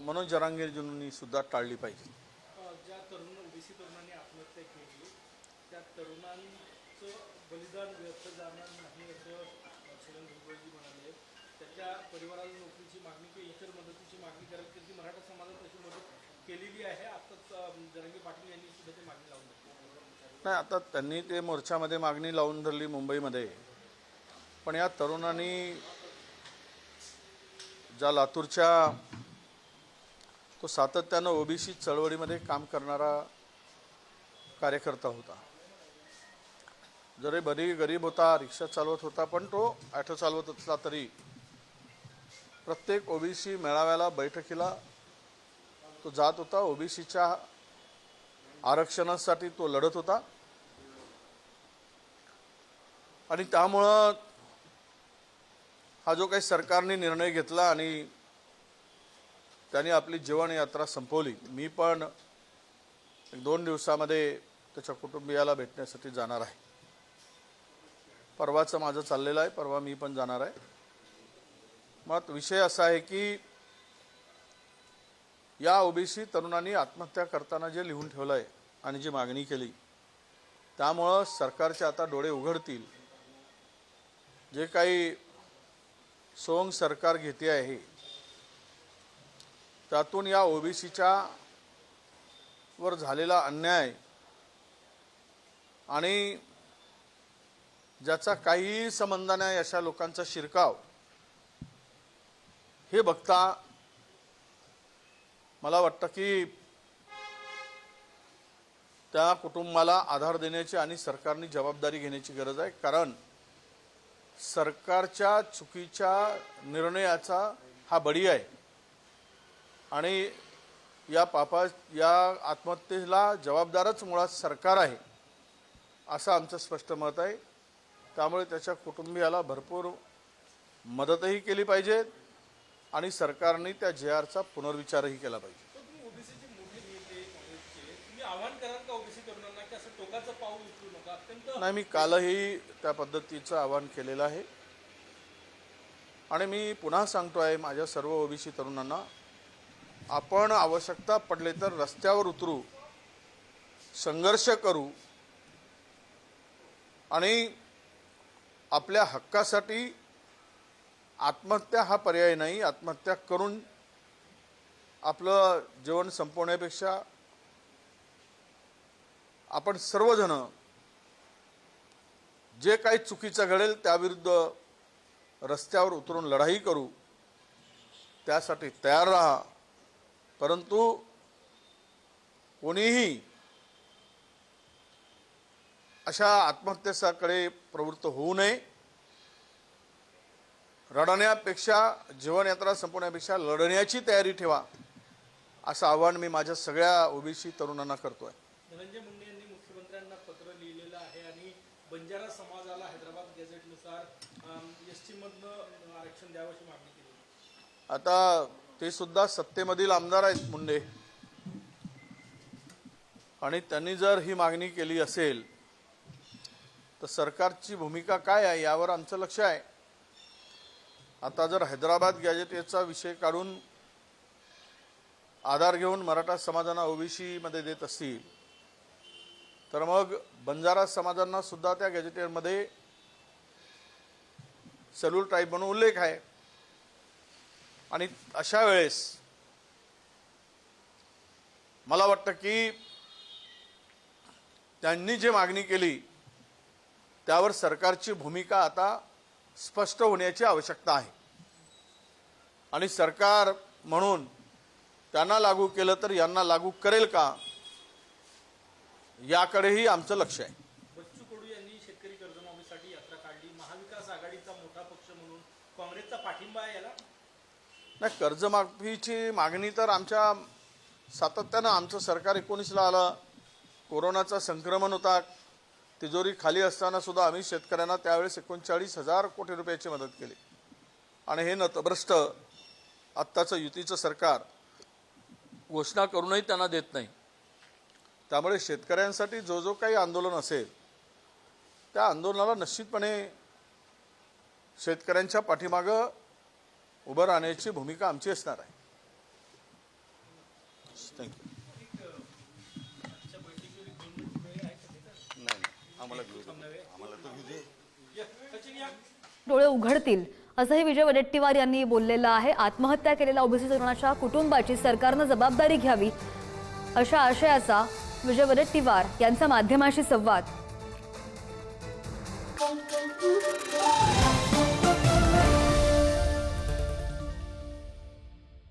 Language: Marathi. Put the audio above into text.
मनोज जरांगेजींनी सुद्धा टाळली पाहिजे. ज्या ओबीसी तरुणांनी आत्महत्या केली त्या तरुणांचं बलिदान व्यर्थ जाणार नाही असं छगन भुजबळजी म्हणाले. त्याच्या परिवाराला नोकरीची मागणी किंवा इतर मदतीची मागणी करत त्यांची मराठा समाजात अशी मदत केलेली आहे. आत्ताच जरांगे पाटील यांनी सुद्धा ते मागणी लावून धरली. नाही, आता त्यांनी ते मोर्चामध्ये मागणी लावून धरली मुंबईमध्ये. पण या तरुणांनी ज्या लातूरच्या तो सातत्यानं ओबीसी चळवळीमध्ये काम करणारा कार्यकर्ता होता. जरी बरी गरीब होता, रिक्षा चालवत होता, पण तो ॲटो चालवत असला तरी प्रत्येक ओबीसी मेळाव्याला बैठकीला तो जात होता. ओबीसीच्या आरक्षणासाठी तो लढत होता. आणि त्यामुळं हा जो काही सरकारने निर्णय घेतला आणि त्यांनी आपली जीवनयात्रा संपवली. मी पण 1-2 दिवसामध्ये त्याच्या कुटुंबियाला भेटण्यासाठी जाणार आहे. परवाचं माझं चाललेलं आहे, परवा मी पण जाणार आहे. मग विषय असा आहे की या ओबीसी तरुणांनी आत्महत्या करताना जे लिहून ठेवलं आहे आणि जी मागणी केली त्यामुळं सरकारचे आता डोळे उघडतील. जे काही सोंग सरकार घेते आहे त्यातून या ओबीसीच्या वर झालेला अन्याय आणि ज्याचा काहीही संबंध नाही अशा लोकांचा शिरकाव हे बघता मला वाटतं की त्या कुटुंबाला आधार देण्याची आणि सरकारने जबाबदारी घेण्याची गरज आहे. कारण सरकारच्या चुकीच्या निर्णयाचा हा बळी आहे आणि या आत्महत्येला जबाबदारच मुळात सरकार आहे असं आमचं स्पष्ट मत आहे. त्यामुळे त्याच्या कुटुंबियाला भरपूर मदतही केली पाहिजे आणि सरकारने त्या JRचा पुनर्विचारही केला पाहिजे. ओबीसीचे मोठे नेते काँग्रेसचे तुम्ही आव्हान कराल का ओबीसी तरुणांना की असं टोकाचं पाऊल उचलू नका? अत्यंत नाही, मी कालही त्या पद्धतीचं आवाहन केलेलं आहे आणि मी पुन्हा सांगतो आहे माझ्या सर्व ओबीसी तरुणांना, आपण आवश्यकता पडले तर रस्त्यावर उतरू, संघर्ष करू आणि आपल्या हक्कासाठी आत्महत्या हा पर्याय नाही. आत्महत्या करून आपलं जीवन संपवण्यापेक्षा आपण सर्वजण जे काही चुकीचं घडेल त्याविरुद्ध रस्त्यावर उतरून लढाई करू, त्यासाठी तयार राहा. परंतु कोणीही अशा आत्महत्येकडे प्रवृत्त होऊ नये. रडण्यापेक्षा, जीवनयात्रा संपवण्यापेक्षा लढण्याची तयारी ठेवा असं आवाहन मी माझ्या सगळ्या ओबीसी तरुणांना करतोय. धनंजय मुंडे यांनी मुख्यमंत्र्यांना पत्र लिहिलेलं आहे आणि बंजारा समाजाला हैदराबाद गॅझेटनुसार ST मधनं आरक्षण द्यावं अशी मागणी केली. आता ते सुद्धा सत्तेमधील आमदार आहेत मुंडे, आणि त्यांनी जर ही मागणी केली असेल तर सरकारची भूमिका काय आहे यावर आमचं लक्ष आहे. आता जर हैदराबाद गॅझेटचा विषय काढून आधार घेऊन मराठा समाजांना ओबीसी मध्ये देत असतील तर मग बंजारा समाजांना सुद्धा त्या गॅझेटमध्ये शेड्यूल ट्राईब म्हणून उल्लेख आहे. आणि अशा वेळेस मला वाटतं की त्यांनी जे मागणी केली त्यावर सरकारची भूमिका आता स्पष्ट होण्याची आवश्यकता आहे आणि सरकार म्हणून त्यांना लागू केलं तर यांना लागू करेल का याकडेही आमचं लक्ष आहे. बच्चू कडू यांनी शेतकरी कर्जमाफीसाठी यात्रा काढली. महाविकास आघाडीचा मोठा पक्ष म्हणून काँग्रेसचा पाठिंबा आहे याला? नाही, कर्जमाफीची मागणी तर आमच्या सातत्यानं आमचं सरकार 19ला आलं, कोरोनाचा संक्रमण होता, तिजोरी खाली असताना सुद्धा आम्ही शेतकऱ्यांना त्यावेळेस 39,000 कोटी रुपयाची मदत केली. आणि हे नतभ्रष्ट आत्ताचं युतीचं सरकार घोषणा करूनही त्यांना देत नाही. त्यामुळे शेतकऱ्यांसाठी जो काही आंदोलन असेल त्या आंदोलनाला निश्चितपणे शेतकऱ्यांच्या पाठीमागं उभं राहण्याची भूमिका आमची असणार आहे. थँक्यू. आजच्या बैठकीवर 2 मिनिट वेळ आहे का तिथं? नाही आम्हाला घेऊ दे. आम्हाला तर घेऊ दे. या, सचिन या. डोळे उघडतील असंही विजय वडेट्टीवार यांनी बोललेलं आहे. आत्महत्या केलेल्या ओबीसी तरुणाच्या कुटुंबाची सरकारनं जबाबदारी घ्यावी अशा आशयाचा विजय वडेट्टीवार यांचा माध्यमांशी संवाद.